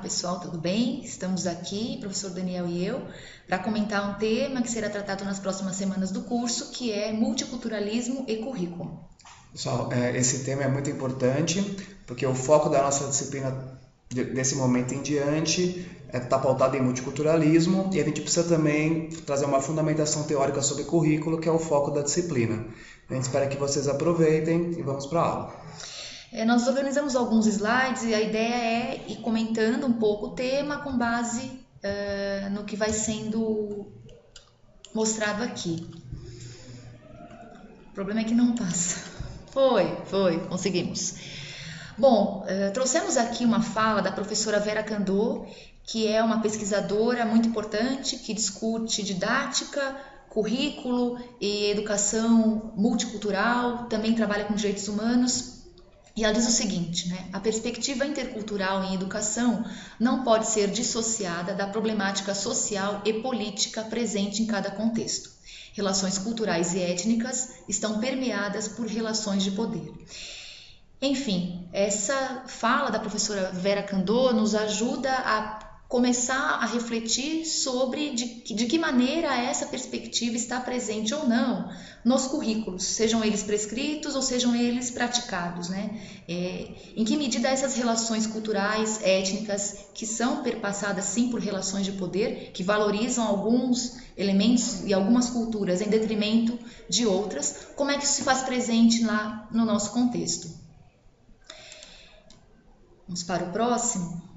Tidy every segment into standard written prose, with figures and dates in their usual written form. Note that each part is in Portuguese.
pessoal, tudo bem? Estamos aqui, professor Daniel e eu, para comentar um tema que será tratado nas próximas semanas do curso, que é multiculturalismo e currículo. Pessoal, esse tema é muito importante, porque o foco da nossa disciplina desse momento em diante está pautado em multiculturalismo, e a gente precisa também trazer uma fundamentação teórica sobre currículo, que é o foco da disciplina. A gente espera que vocês aproveitem e vamos para a aula. Nós organizamos alguns slides e a ideia é ir comentando um pouco o tema com base no que vai sendo mostrado aqui. O problema é que não passa. Foi, conseguimos. Bom, trouxemos aqui uma fala da professora Vera Candô, que é uma pesquisadora muito importante, que discute didática, currículo e educação multicultural, também trabalha com direitos humanos. E ela diz o seguinte, a perspectiva intercultural em educação não pode ser dissociada da problemática social e política presente em cada contexto. Relações culturais e étnicas estão permeadas por relações de poder. Enfim, essa fala da professora Vera Candô nos ajuda a começar a refletir sobre de que maneira essa perspectiva está presente ou não nos currículos, sejam eles prescritos ou sejam eles praticados, em que medida essas relações culturais, étnicas, que são perpassadas sim por relações de poder, que valorizam alguns elementos e algumas culturas em detrimento de outras, como é que isso se faz presente lá no nosso contexto? Vamos para o próximo.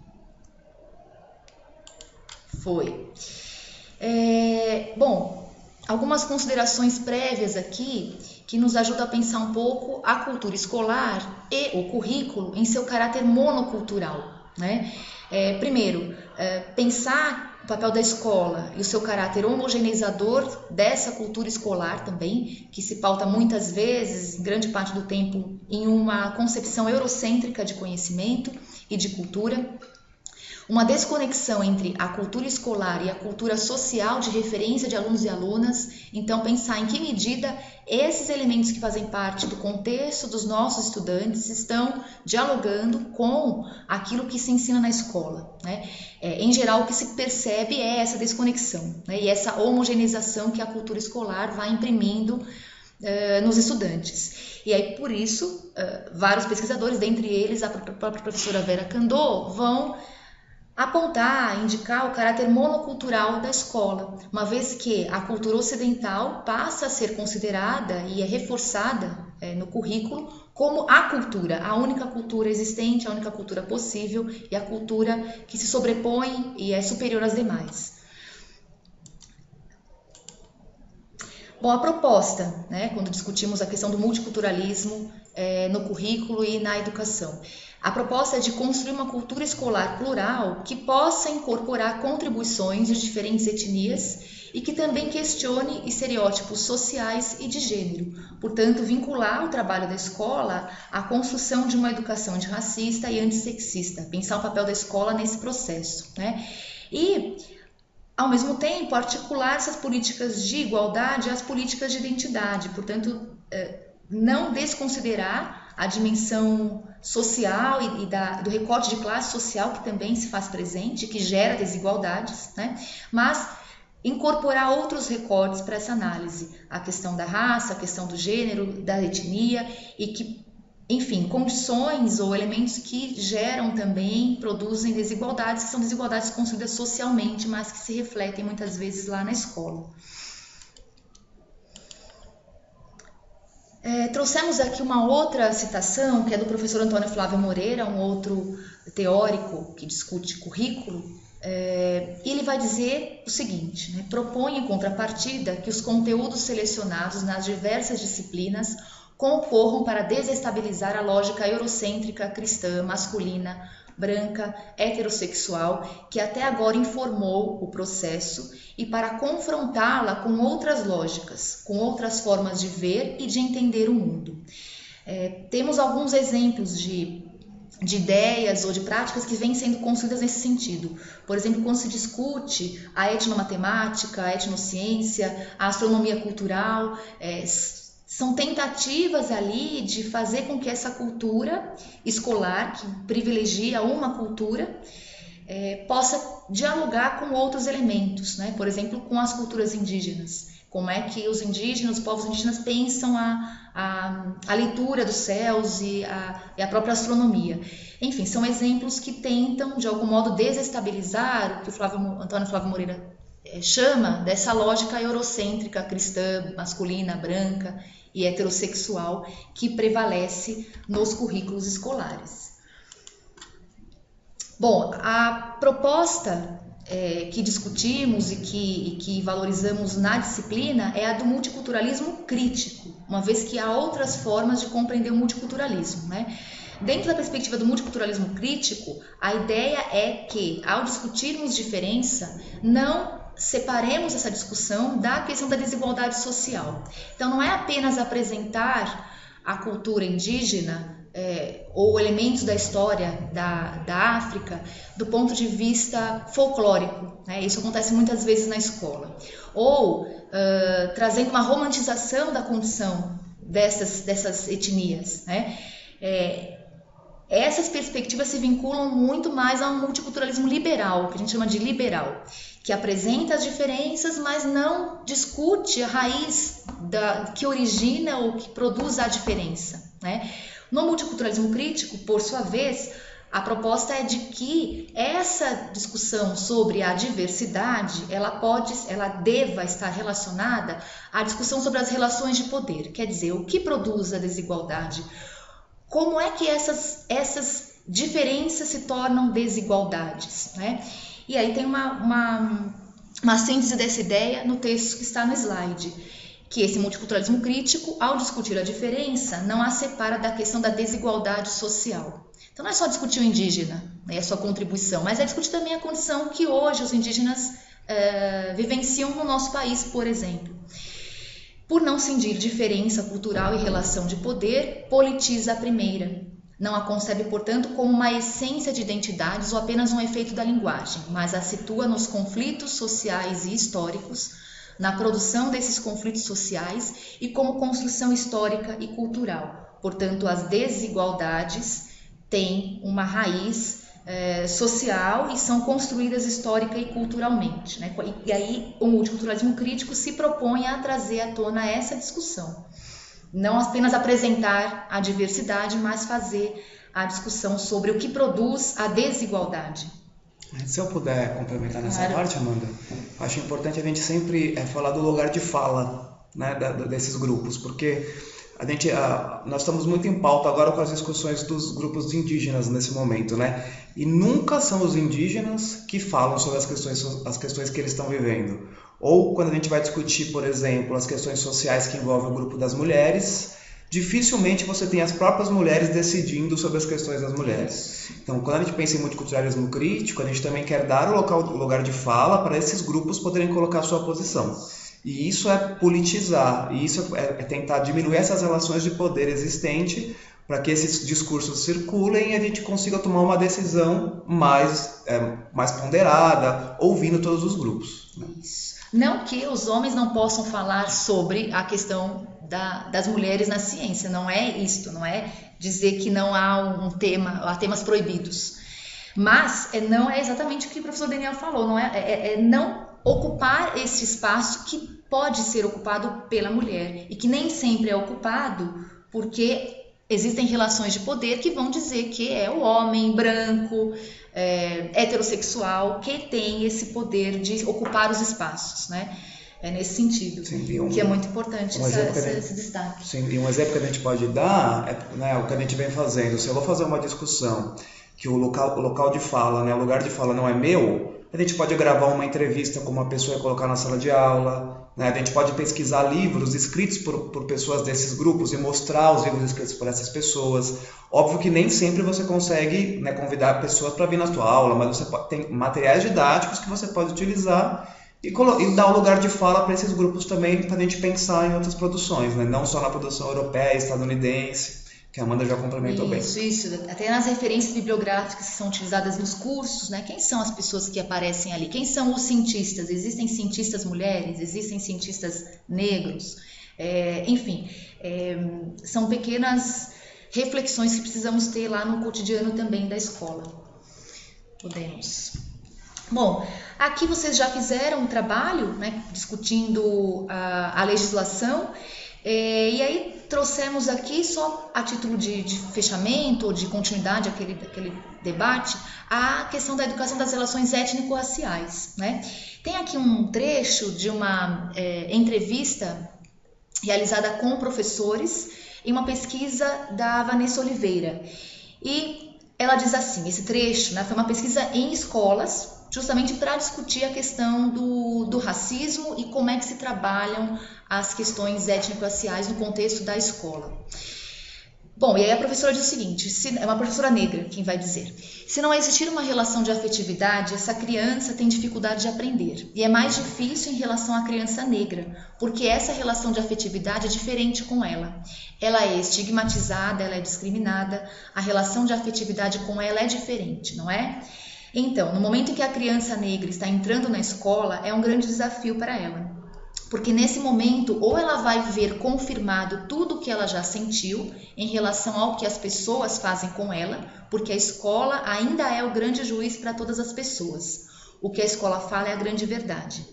Bom, algumas considerações prévias aqui que nos ajudam a pensar um pouco a cultura escolar e o currículo em seu caráter monocultural. Primeiro, pensar o papel da escola e o seu caráter homogeneizador dessa cultura escolar também, que se pauta muitas vezes, grande parte do tempo, em uma concepção eurocêntrica de conhecimento e de cultura. Uma desconexão entre a cultura escolar e a cultura social de referência de alunos e alunas. Então, pensar em que medida esses elementos que fazem parte do contexto dos nossos estudantes estão dialogando com aquilo que se ensina na escola. Em geral, o que se percebe é essa desconexão, e essa homogeneização que a cultura escolar vai imprimindo nos estudantes. E aí, por isso, vários pesquisadores, dentre eles a própria professora Vera Candô, vão apontar, indicar o caráter monocultural da escola, uma vez que a cultura ocidental passa a ser considerada e é reforçada no currículo como a cultura, a única cultura existente, a única cultura possível e a cultura que se sobrepõe e é superior às demais. Bom, a proposta, quando discutimos a questão do multiculturalismo no currículo e na educação, a proposta é de construir uma cultura escolar plural que possa incorporar contribuições de diferentes etnias e que também questione estereótipos sociais e de gênero. Portanto, vincular o trabalho da escola à construção de uma educação antirracista e antissexista, pensar o papel da escola nesse processo. E, ao mesmo tempo, articular essas políticas de igualdade às políticas de identidade. Portanto, não desconsiderar a dimensão social e do recorte de classe social que também se faz presente, que gera desigualdades, mas incorporar outros recortes para essa análise, a questão da raça, a questão do gênero, da etnia e que, enfim, condições ou elementos que geram também, produzem desigualdades, que são desigualdades construídas socialmente, mas que se refletem muitas vezes lá na escola. Trouxemos aqui uma outra citação, que é do professor Antônio Flávio Moreira, um outro teórico que discute currículo, e ele vai dizer o seguinte, propõe em contrapartida que os conteúdos selecionados nas diversas disciplinas concorram para desestabilizar a lógica eurocêntrica, cristã, masculina, branca, heterossexual, que até agora informou o processo e para confrontá-la com outras lógicas, com outras formas de ver e de entender o mundo. Temos alguns exemplos de ideias ou de práticas que vêm sendo construídas nesse sentido. Por exemplo, quando se discute a etnomatemática, a etnociência, a astronomia cultural, são tentativas ali de fazer com que essa cultura escolar, que privilegia uma cultura, possa dialogar com outros elementos, né? Por exemplo, com as culturas indígenas. Como é que os indígenas, os povos indígenas pensam a leitura dos céus e a própria astronomia. Enfim, são exemplos que tentam, de algum modo, desestabilizar o que o Antônio Flávio Moreira chama dessa lógica eurocêntrica, cristã, masculina, branca e heterossexual que prevalece nos currículos escolares. Bom, a proposta que discutimos e que valorizamos na disciplina é a do multiculturalismo crítico, uma vez que há outras formas de compreender o multiculturalismo, né? Dentro da perspectiva do multiculturalismo crítico, a ideia é que, ao discutirmos diferença, não separemos essa discussão da questão da desigualdade social. Então, não é apenas apresentar a cultura indígena ou elementos da história da África do ponto de vista folclórico, né? Isso acontece muitas vezes na escola. Ou trazendo uma romantização da condição dessas etnias, né? Essas perspectivas se vinculam muito mais a um multiculturalismo liberal, que a gente chama de liberal, que apresenta as diferenças, mas não discute a raiz que origina ou que produz a diferença, né? No multiculturalismo crítico, por sua vez, a proposta é de que essa discussão sobre a diversidade, ela deva estar relacionada à discussão sobre as relações de poder, quer dizer, o que produz a desigualdade, como é que essas diferenças se tornam desigualdades, né? E aí tem uma síntese dessa ideia no texto que está no slide, que esse multiculturalismo crítico, ao discutir a diferença, não a separa da questão da desigualdade social. Então não é só discutir o indígena, né, a sua contribuição, mas é discutir também a condição que hoje os indígenas vivenciam no nosso país, por exemplo. Por não cindir diferença cultural e relação de poder, politiza a primeira. Não a concebe, portanto, como uma essência de identidades ou apenas um efeito da linguagem, mas a situa nos conflitos sociais e históricos, na produção desses conflitos sociais e como construção histórica e cultural. Portanto, as desigualdades têm uma raiz social e são construídas histórica e culturalmente, né? E aí o multiculturalismo crítico se propõe a trazer à tona essa discussão. Não apenas apresentar a diversidade, mas fazer a discussão sobre o que produz a desigualdade. Se eu puder complementar nessa parte, Amanda, acho importante a gente sempre falar do lugar de fala, né, desses grupos, porque nós estamos muito em pauta agora com as discussões dos grupos indígenas nesse momento, né? E nunca são os indígenas que falam sobre as questões que eles estão vivendo. Ou quando a gente vai discutir, por exemplo, as questões sociais que envolvem o grupo das mulheres, dificilmente você tem as próprias mulheres decidindo sobre as questões das mulheres. Então, quando a gente pensa em multiculturalismo crítico, a gente também quer dar o lugar de fala para esses grupos poderem colocar a sua posição. E isso é politizar, e isso é tentar diminuir essas relações de poder existente para que esses discursos circulem e a gente consiga tomar uma decisão mais ponderada, ouvindo todos os grupos. Né? Não que os homens não possam falar sobre a questão das mulheres na ciência, não é isto, não é dizer que não há há temas proibidos. Mas não é exatamente o que o professor Daniel falou, não é não ocupar esse espaço que pode ser ocupado pela mulher e que nem sempre é ocupado porque existem relações de poder que vão dizer que é o homem branco, heterossexual, que tem esse poder de ocupar os espaços, né? É nesse sentido, sim, que é muito importante esse destaque. Sim, e um exemplo que a gente pode dar é o que a gente vem fazendo. Se eu vou fazer uma discussão que o local de fala, né, o lugar de fala não é meu, a gente pode gravar uma entrevista com uma pessoa e colocar na sala de aula, né? A gente pode pesquisar livros escritos por pessoas desses grupos e mostrar os livros escritos por essas pessoas. Óbvio que nem sempre você consegue, né, convidar pessoas para vir na sua aula, mas você tem materiais didáticos que você pode utilizar e dar um lugar de fala para esses grupos também, para a gente pensar em outras produções, né? Não só na produção europeia, estadunidense, que a Amanda já complementou bem. Isso. Até nas referências bibliográficas que são utilizadas nos cursos, né? Quem são as pessoas que aparecem ali? Quem são os cientistas? Existem cientistas mulheres? Existem cientistas negros? Enfim, são pequenas reflexões que precisamos ter lá no cotidiano também da escola. Podemos. Bom, aqui vocês já fizeram um trabalho, né, discutindo a legislação, e aí trouxemos aqui, só a título de fechamento ou de continuidade daquele debate, a questão da educação das relações étnico-raciais, né? Tem aqui um trecho de uma entrevista realizada com professores em uma pesquisa da Vanessa Oliveira. E ela diz assim, esse trecho, né, foi uma pesquisa em escolas, justamente para discutir a questão do racismo e como é que se trabalham as questões étnico-raciais no contexto da escola. Bom, e aí a professora diz o seguinte, é uma professora negra quem vai dizer: se não existir uma relação de afetividade, essa criança tem dificuldade de aprender. E é mais difícil em relação à criança negra, porque essa relação de afetividade é diferente com ela. Ela é estigmatizada, ela é discriminada, a relação de afetividade com ela é diferente, não é? Então, no momento em que a criança negra está entrando na escola, é um grande desafio para ela. Porque nesse momento, ou ela vai ver confirmado tudo o que ela já sentiu em relação ao que as pessoas fazem com ela, porque a escola ainda é o grande juiz para todas as pessoas. O que a escola fala é a grande verdade.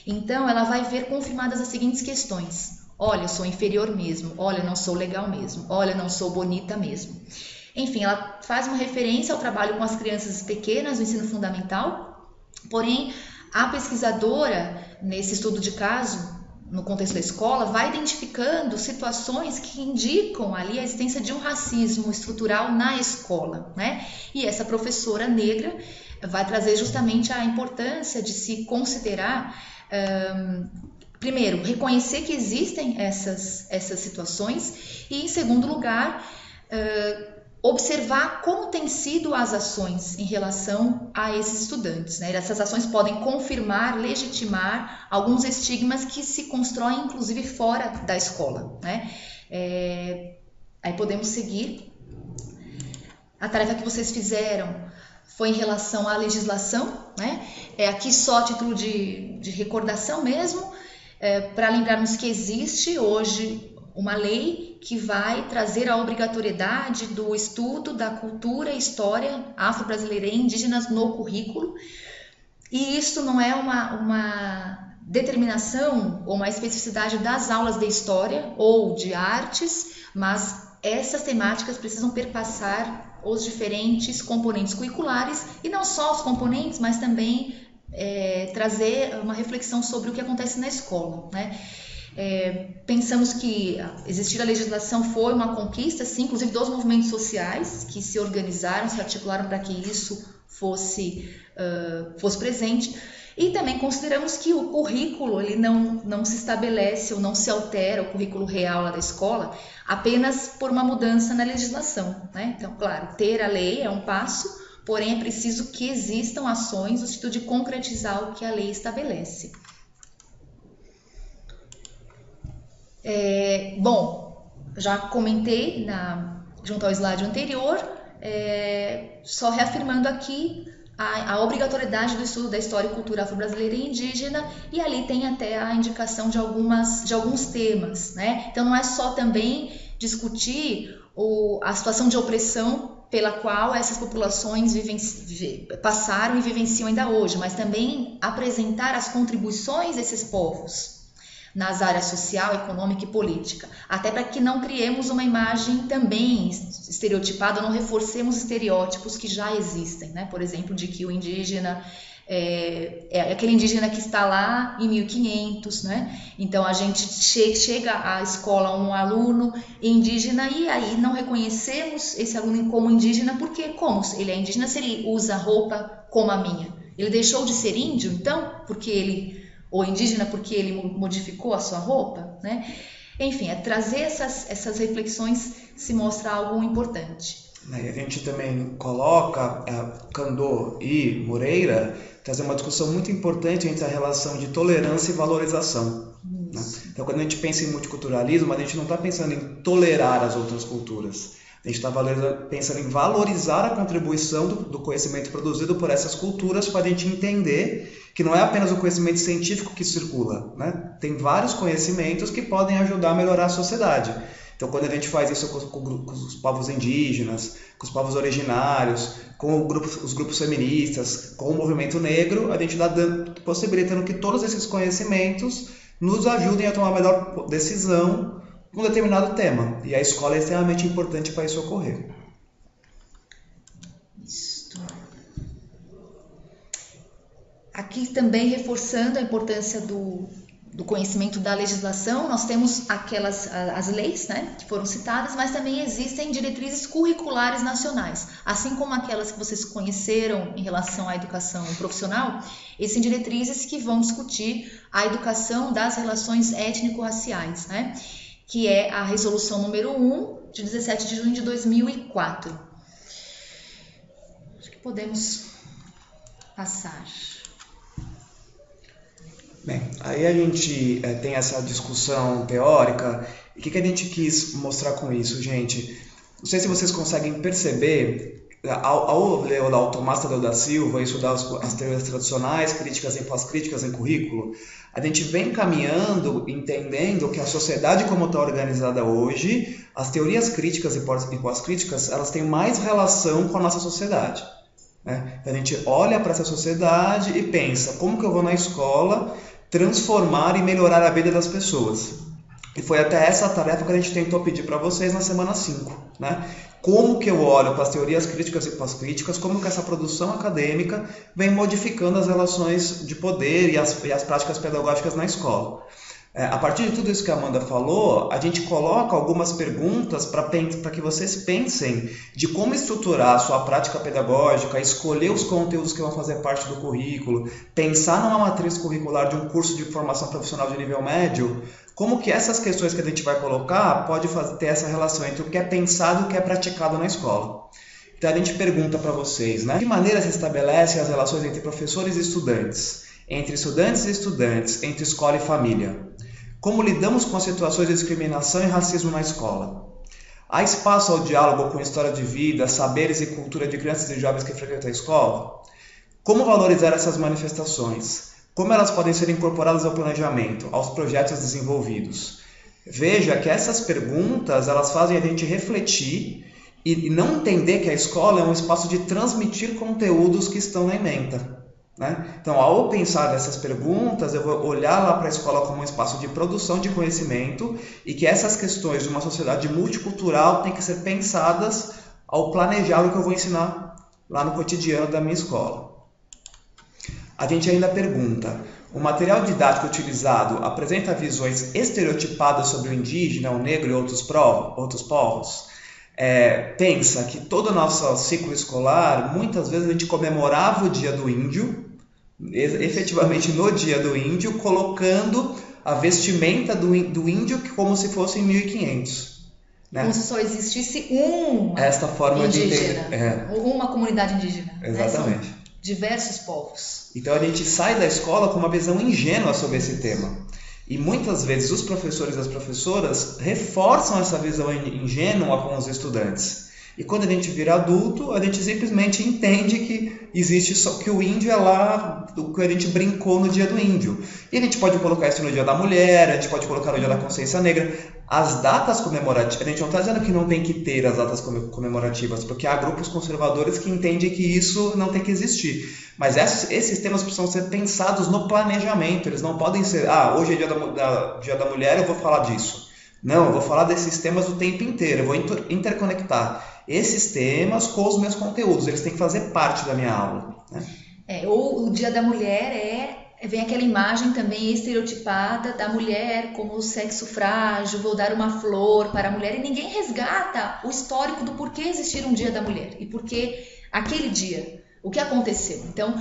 Então, ela vai ver confirmadas as seguintes questões. Olha, eu sou inferior mesmo. Olha, eu não sou legal mesmo. Olha, eu não sou bonita mesmo. Enfim, ela faz uma referência ao trabalho com as crianças pequenas do ensino fundamental, porém, a pesquisadora, nesse estudo de caso, no contexto da escola, vai identificando situações que indicam ali a existência de um racismo estrutural na escola, né? E essa professora negra vai trazer justamente a importância de se considerar, primeiro, reconhecer que existem essas situações e, em segundo lugar, observar como têm sido as ações em relação a esses estudantes, né? Essas ações podem confirmar, legitimar alguns estigmas que se constroem, inclusive, fora da escola, né? Aí podemos seguir. A tarefa que vocês fizeram foi em relação à legislação, né? Aqui só a título de recordação mesmo, para lembrarmos que existe hoje uma lei que vai trazer a obrigatoriedade do estudo da cultura e história afro-brasileira e indígenas no currículo. E isso não é uma determinação ou uma especificidade das aulas de história ou de artes, mas essas temáticas precisam perpassar os diferentes componentes curriculares, e não só os componentes, mas também trazer uma reflexão sobre o que acontece na escola, né? Pensamos que existir a legislação foi uma conquista, sim, inclusive dos movimentos sociais que se organizaram, se articularam para que isso fosse presente, e também consideramos que o currículo ele não se estabelece ou não se altera, o currículo real lá da escola, apenas por uma mudança na legislação, né? Então, claro, ter a lei é um passo, porém é preciso que existam ações no sentido de concretizar o que a lei estabelece. Bom, já comentei junto ao slide anterior, só reafirmando aqui a obrigatoriedade do estudo da história e cultura afro-brasileira e indígena, e ali tem até a indicação de alguns temas, né? Então não é só também discutir a situação de opressão pela qual essas populações passaram e vivenciam ainda hoje, mas também apresentar as contribuições desses povos nas áreas social, econômica e política, até para que não criemos uma imagem também estereotipada, não reforcemos estereótipos que já existem, né? Por exemplo, de que o indígena é aquele indígena que está lá em 1500, né? Então a gente chega à escola um aluno indígena e aí não reconhecemos esse aluno como indígena, porque como ele é indígena se ele usa roupa como a minha? Ele deixou de ser índio, então, ou indígena porque ele modificou a sua roupa, né? Enfim, trazer essas reflexões se mostra algo importante. A gente também coloca Candô e Moreira trazer uma discussão muito importante entre a relação de tolerância e valorização. Né? Então, quando a gente pensa em multiculturalismo, a gente não está pensando em tolerar as outras culturas. A gente está pensando em valorizar a contribuição do conhecimento produzido por essas culturas para a gente entender que não é apenas o conhecimento científico que circula, né? Tem vários conhecimentos que podem ajudar a melhorar a sociedade. Então, quando a gente faz isso com os povos indígenas, com os povos originários, com os grupos feministas, com o movimento negro, a gente está possibilitando que todos esses conhecimentos nos ajudem a tomar a melhor decisão com um determinado tema. E a escola é extremamente importante para isso ocorrer. Aqui também reforçando a importância do conhecimento da legislação, nós temos as leis, né, que foram citadas, mas também existem diretrizes curriculares nacionais, assim como aquelas que vocês conheceram em relação à educação profissional, existem diretrizes que vão discutir a educação das relações étnico-raciais, né, que é a resolução número 1, de 17 de junho de 2004. Acho que podemos passar. Bem, aí a gente tem essa discussão teórica. E o que a gente quis mostrar com isso, gente? Não sei se vocês conseguem perceber, ao ler o Tomás Tadeu da Silva e estudar as teorias tradicionais, críticas e pós-críticas em currículo, a gente vem caminhando, entendendo que a sociedade como está organizada hoje, as teorias críticas e pós-críticas, elas têm mais relação com a nossa sociedade. Né? A gente olha para essa sociedade e pensa, como que eu vou na escola transformar e melhorar a vida das pessoas? E foi até essa tarefa que a gente tentou pedir para vocês na semana 5. Né? Como que eu olho para as teorias críticas e pós-críticas, como que essa produção acadêmica vem modificando as relações de poder e as práticas pedagógicas na escola. A partir de tudo isso que a Amanda falou, a gente coloca algumas perguntas para que vocês pensem de como estruturar a sua prática pedagógica, escolher os conteúdos que vão fazer parte do currículo, pensar numa matriz curricular de um curso de formação profissional de nível médio, como que essas questões que a gente vai colocar pode ter essa relação entre o que é pensado e o que é praticado na escola. Então a gente pergunta para vocês, né? De que maneira se estabelecem as relações entre professores e estudantes, entre escola e família? Como lidamos com as situações de discriminação e racismo na escola? Há espaço ao diálogo com história de vida, saberes e cultura de crianças e jovens que frequentam a escola? Como valorizar essas manifestações? Como elas podem ser incorporadas ao planejamento, aos projetos desenvolvidos? Veja que essas perguntas elas fazem a gente refletir e não entender que a escola é um espaço de transmitir conteúdos que estão na ementa. Né? Então, ao pensar nessas perguntas, eu vou olhar lá para a escola como um espaço de produção de conhecimento e que essas questões de uma sociedade multicultural têm que ser pensadas ao planejar o que eu vou ensinar lá no cotidiano da minha escola. A gente ainda pergunta, o material didático utilizado apresenta visões estereotipadas sobre o indígena, o negro e outros povos? Pensa que todo o nosso ciclo escolar, muitas vezes a gente comemorava o dia do índio, efetivamente no dia do índio, colocando a vestimenta do índio como se fosse em 1500. Né? Como se só existisse uma esta forma indígena, de uma comunidade indígena. Exatamente. Né? São diversos povos. Então a gente sai da escola com uma visão ingênua sobre esse tema. E muitas vezes os professores e as professoras reforçam essa visão ingênua com os estudantes. E quando a gente vira adulto, a gente simplesmente entende que existe só que o índio é lá do que a gente brincou no dia do índio. E a gente pode colocar isso no dia da mulher, a gente pode colocar no dia da consciência negra. As datas comemorativas, a gente não está dizendo que não tem que ter as datas comemorativas, porque há grupos conservadores que entendem que isso não tem que existir. Mas esses temas precisam ser pensados no planejamento, eles não podem ser, hoje é dia da mulher, eu vou falar disso. Não, eu vou falar desses temas o tempo inteiro, eu vou interconectar esses temas com os meus conteúdos, eles têm que fazer parte da minha aula. Né? Ou o dia da mulher vem aquela imagem também estereotipada da mulher como o sexo frágil, vou dar uma flor para a mulher, e ninguém resgata o histórico do porquê existir um dia da mulher e porquê aquele dia, o que aconteceu. Então,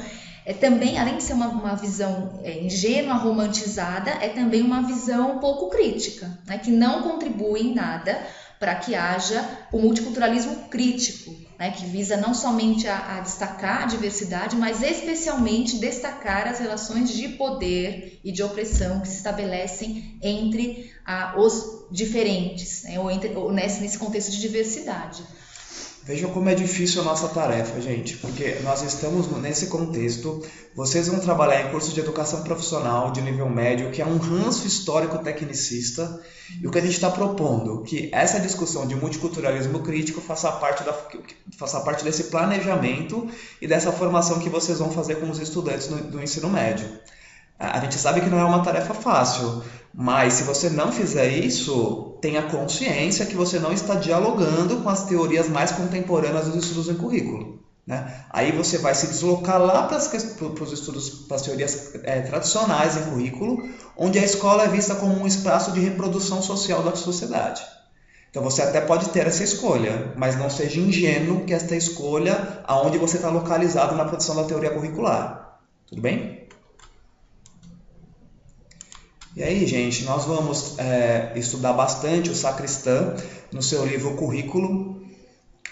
também, além de ser uma visão ingênua, romantizada, é também uma visão pouco crítica, né, que não contribui em nada para que haja o multiculturalismo crítico, né, que visa não somente a destacar a diversidade, mas especialmente destacar as relações de poder e de opressão que se estabelecem entre os diferentes, né, ou nesse contexto de diversidade. Vejam como é difícil a nossa tarefa, gente, porque nós estamos nesse contexto, vocês vão trabalhar em curso de educação profissional de nível médio, que é um ranço histórico tecnicista, e o que a gente está propondo, que essa discussão de multiculturalismo crítico faça parte desse planejamento e dessa formação que vocês vão fazer com os estudantes do ensino médio. A gente sabe que não é uma tarefa fácil, mas se você não fizer isso, tenha consciência que você não está dialogando com as teorias mais contemporâneas dos estudos em currículo, né? Aí você vai se deslocar lá para os estudos, para as teorias tradicionais em currículo, onde a escola é vista como um espaço de reprodução social da sociedade. Então você até pode ter essa escolha, mas não seja ingênuo que esta escolha aonde você está localizado na produção da teoria curricular. Tudo bem? E aí, gente, nós vamos estudar bastante o Sacristã no seu livro Currículo,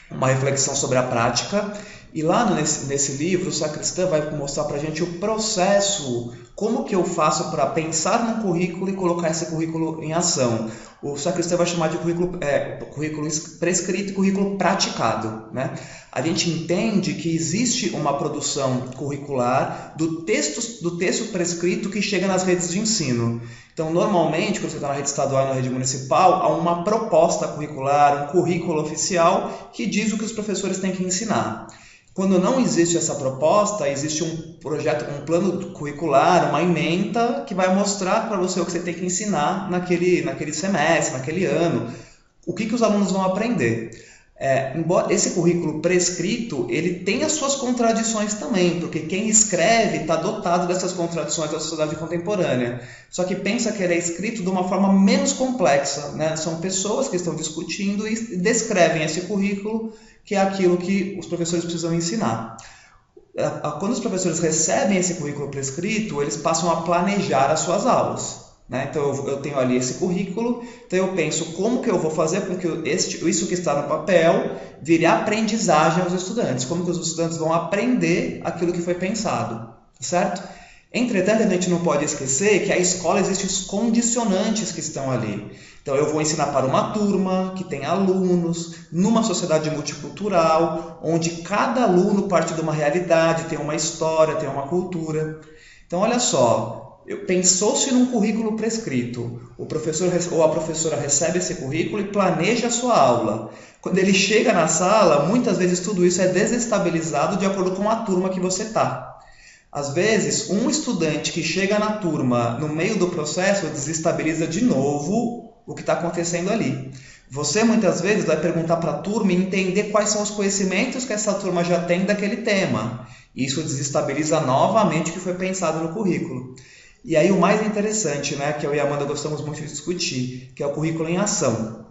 uma reflexão sobre a prática. E lá nesse livro, o Sacristã vai mostrar para a gente o processo, como que eu faço para pensar num currículo e colocar esse currículo em ação. O Sacristã vai chamar de currículo prescrito e currículo praticado, né? A gente entende que existe uma produção curricular do texto prescrito que chega nas redes de ensino. Então, normalmente, quando você está na rede estadual e na rede municipal, há uma proposta curricular, um currículo oficial que diz o que os professores têm que ensinar. Quando não existe essa proposta, existe um projeto, um plano curricular, uma ementa que vai mostrar para você o que você tem que ensinar naquele semestre, naquele ano, o que os alunos vão aprender. Embora esse currículo prescrito, ele tem as suas contradições também, porque quem escreve está dotado dessas contradições da sociedade contemporânea. Só que pensa que ele é escrito de uma forma menos complexa, né? São pessoas que estão discutindo e descrevem esse currículo, que é aquilo que os professores precisam ensinar. Quando os professores recebem esse currículo prescrito, eles passam a planejar as suas aulas, né? Então eu tenho ali esse currículo, então eu penso como que eu vou fazer com que isso que está no papel vire aprendizagem aos estudantes, como que os estudantes vão aprender aquilo que foi pensado, certo? Entretanto, a gente não pode esquecer que a escola existem os condicionantes que estão ali. Então eu vou ensinar para uma turma que tem alunos, numa sociedade multicultural, onde cada aluno parte de uma realidade, tem uma história, tem uma cultura. Então olha só, pensou-se num currículo prescrito, o professor ou a professora recebe esse currículo e planeja a sua aula. Quando ele chega na sala, muitas vezes tudo isso é desestabilizado de acordo com a turma que você está. Às vezes, um estudante que chega na turma no meio do processo desestabiliza de novo o que está acontecendo ali. Você muitas vezes vai perguntar para a turma e entender quais são os conhecimentos que essa turma já tem daquele tema. Isso desestabiliza novamente o que foi pensado no currículo. E aí o mais interessante, né, que eu e a Amanda gostamos muito de discutir, que é o currículo em ação.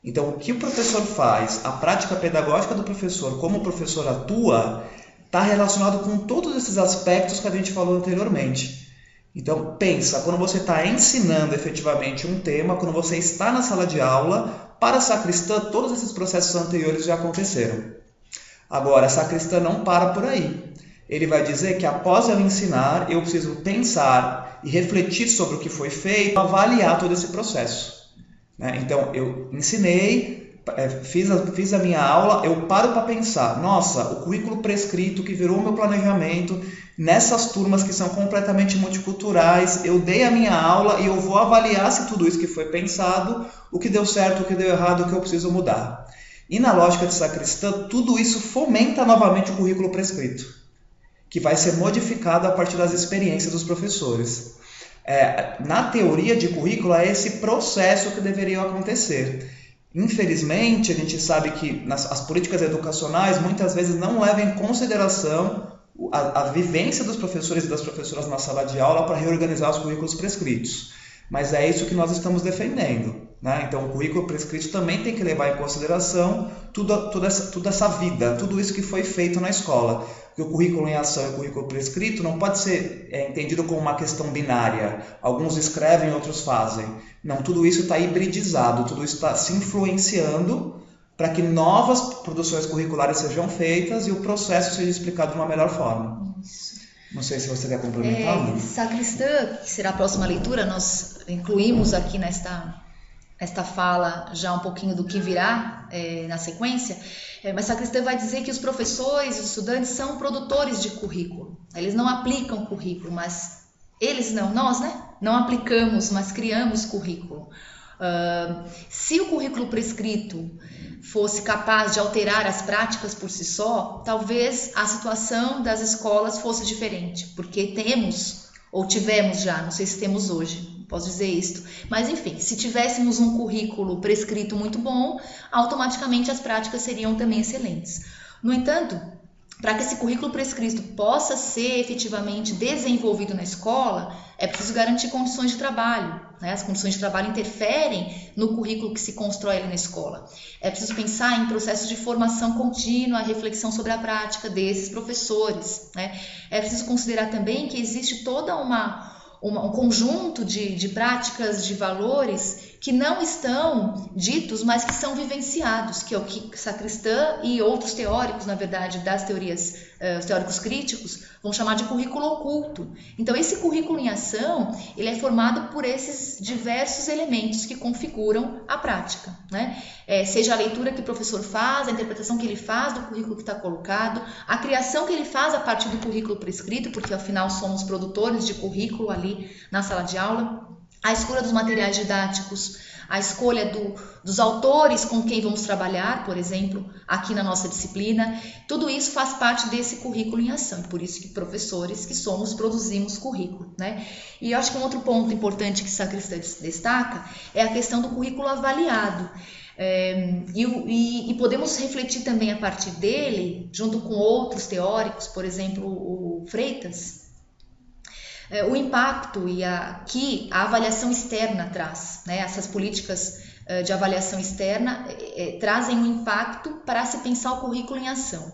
Então, o que o professor faz, a prática pedagógica do professor, como o professor atua, está relacionado com todos esses aspectos que a gente falou anteriormente. Então, pensa, quando você está ensinando efetivamente um tema, quando você está na sala de aula, para a sacristã, todos esses processos anteriores já aconteceram. Agora, a sacristã não para por aí. Ele vai dizer que após eu ensinar, eu preciso pensar e refletir sobre o que foi feito, avaliar todo esse processo, né? Então, eu ensinei, fiz a minha aula, eu paro para pensar, nossa, o currículo prescrito que virou o meu planejamento, nessas turmas que são completamente multiculturais, eu dei a minha aula e eu vou avaliar se tudo isso que foi pensado, o que deu certo, o que deu errado, o que eu preciso mudar. E na lógica de sacristã, tudo isso fomenta novamente o currículo prescrito, que vai ser modificado a partir das experiências dos professores. Na teoria de currículo, é esse processo que deveria acontecer. Infelizmente, a gente sabe que as políticas educacionais muitas vezes não levam em consideração a vivência dos professores e das professoras na sala de aula para reorganizar os currículos prescritos. Mas é isso que nós estamos defendendo, né? Então, o currículo prescrito também tem que levar em consideração toda essa vida, tudo isso que foi feito na escola. Porque o currículo em ação e o currículo prescrito não pode ser entendido como uma questão binária. Alguns escrevem, outros fazem. Não, tudo isso está hibridizado, tudo isso está se influenciando para que novas produções curriculares sejam feitas e o processo seja explicado de uma melhor forma. Isso. Não sei se você quer complementar. Sacristã, que será a próxima leitura, nós incluímos aqui nesta esta fala já um pouquinho do que virá na sequência, mas Sacristã vai dizer que os professores, os estudantes são produtores de currículo. Eles não aplicam currículo, mas eles não, nós, né? Não aplicamos, mas criamos currículo. Se o currículo prescrito fosse capaz de alterar as práticas por si só, talvez a situação das escolas fosse diferente, porque temos, ou tivemos já, não sei se temos hoje, posso dizer isto, mas enfim, se tivéssemos um currículo prescrito muito bom, automaticamente as práticas seriam também excelentes. No entanto, para que esse currículo prescrito possa ser efetivamente desenvolvido na escola, é preciso garantir condições de trabalho, né? As condições de trabalho interferem no currículo que se constrói ali na escola. É preciso pensar em processos de formação contínua, reflexão sobre a prática desses professores, né? É preciso considerar também que existe toda um conjunto de práticas, de valores que não estão ditos, mas que são vivenciados, que é o que Sacristã e outros teóricos, na verdade, das teorias, os teóricos críticos, vão chamar de currículo oculto. Então, esse currículo em ação, ele é formado por esses diversos elementos que configuram a prática, né? Seja a leitura que o professor faz, a interpretação que ele faz do currículo que está colocado, a criação que ele faz a partir do currículo prescrito, porque afinal somos produtores de currículo ali na sala de aula, a escolha dos materiais didáticos, a escolha dos autores com quem vamos trabalhar, por exemplo, aqui na nossa disciplina, tudo isso faz parte desse currículo em ação, e por isso que professores que somos produzimos currículo, né? E eu acho que um outro ponto importante que Sacristã destaca é a questão do currículo avaliado. E podemos refletir também a partir dele, junto com outros teóricos, por exemplo, o Freitas, o impacto que a avaliação externa traz, né? Essas políticas de avaliação externa trazem um impacto para se pensar o currículo em ação.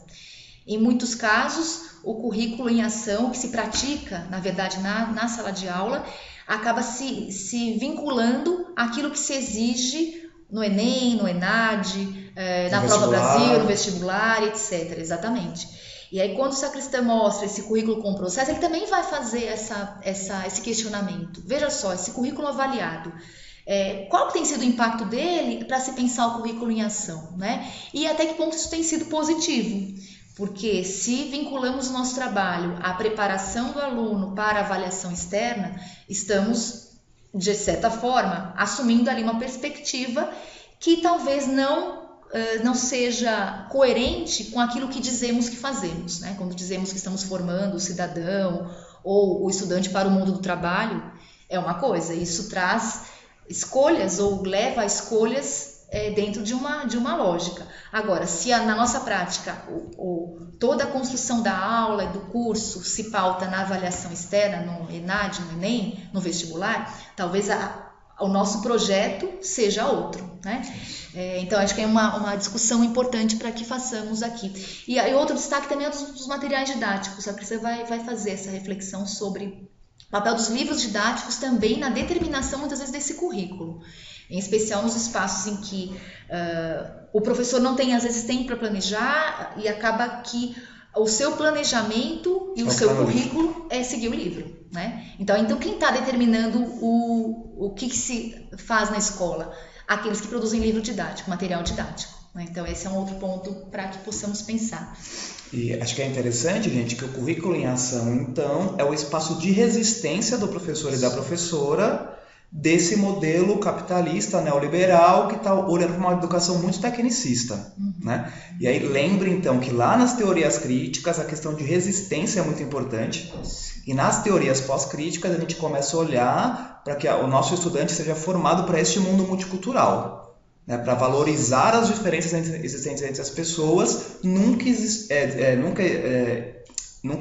Em muitos casos, o currículo em ação que se pratica, na verdade, na sala de aula, acaba se vinculando àquilo que se exige no Enem, no ENAD, na Prova Brasil, no vestibular, etc. Exatamente. E aí, quando o Sacristã mostra esse currículo com processo, ele também vai fazer esse questionamento. Veja só, esse currículo avaliado, qual tem sido o impacto dele para se pensar o currículo em ação, né? E até que ponto isso tem sido positivo? Porque se vinculamos o nosso trabalho à preparação do aluno para a avaliação externa, estamos, de certa forma, assumindo ali uma perspectiva que talvez não seja coerente com aquilo que dizemos que fazemos, né? Quando dizemos que estamos formando o cidadão ou o estudante para o mundo do trabalho, é uma coisa, isso traz escolhas ou leva a escolhas dentro de uma lógica. Agora, se na nossa prática toda a construção da aula e do curso se pauta na avaliação externa, no ENAD, no Enem, no vestibular, talvez o nosso projeto seja outro, né? Então, acho que é uma discussão importante para que façamos aqui. E aí, outro destaque também é dos materiais didáticos. A Priscila vai fazer essa reflexão sobre o papel dos livros didáticos também na determinação, muitas vezes, desse currículo. Em especial nos espaços em que o professor não tem, às vezes, tempo para planejar e acaba que o seu planejamento e o seu currículo é seguir o livro, né? Então quem está determinando o que se faz na escola? Aqueles que produzem livro didático, material didático, né? Então esse é um outro ponto para que possamos pensar. E acho que é interessante, gente, que o currículo em ação, então, é o espaço de resistência do professor e da professora desse modelo capitalista neoliberal que está olhando para uma educação muito tecnicista, né? E aí lembre então que lá nas teorias críticas a questão de resistência é muito importante, e nas teorias pós-críticas a gente começa a olhar para que o nosso estudante seja formado para este mundo multicultural, né? Para valorizar as diferenças existentes entre as pessoas, nunca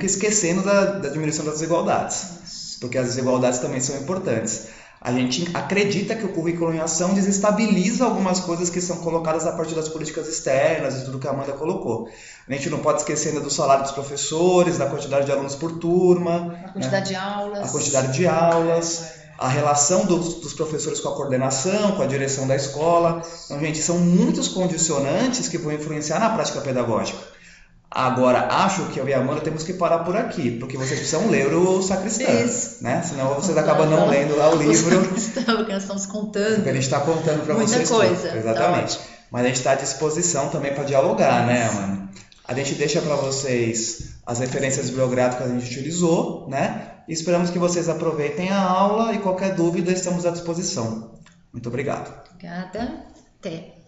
esquecendo da diminuição das desigualdades, porque as desigualdades também são importantes. A gente acredita que o currículo em ação desestabiliza algumas coisas que são colocadas a partir das políticas externas e tudo que a Amanda colocou. A gente não pode esquecer ainda do salário dos professores, da quantidade de alunos por turma, a quantidade de aulas. A quantidade de aulas, a relação dos professores com a coordenação, com a direção da escola. Então, gente, são muitos condicionantes que vão influenciar na prática pedagógica. Agora, acho que eu e a Amanda temos que parar por aqui, porque vocês precisam ler o Sacristã, né? Senão vocês acabam não lendo lá o livro. Porque nós estamos contando. Porque a gente está contando para vocês tudo. Muita coisa. Exatamente. Tá. Mas a gente está à disposição também para dialogar, né, Amanda? A gente deixa para vocês as referências bibliográficas que a gente utilizou, né? E esperamos que vocês aproveitem a aula e qualquer dúvida estamos à disposição. Muito obrigado. Obrigada. Até.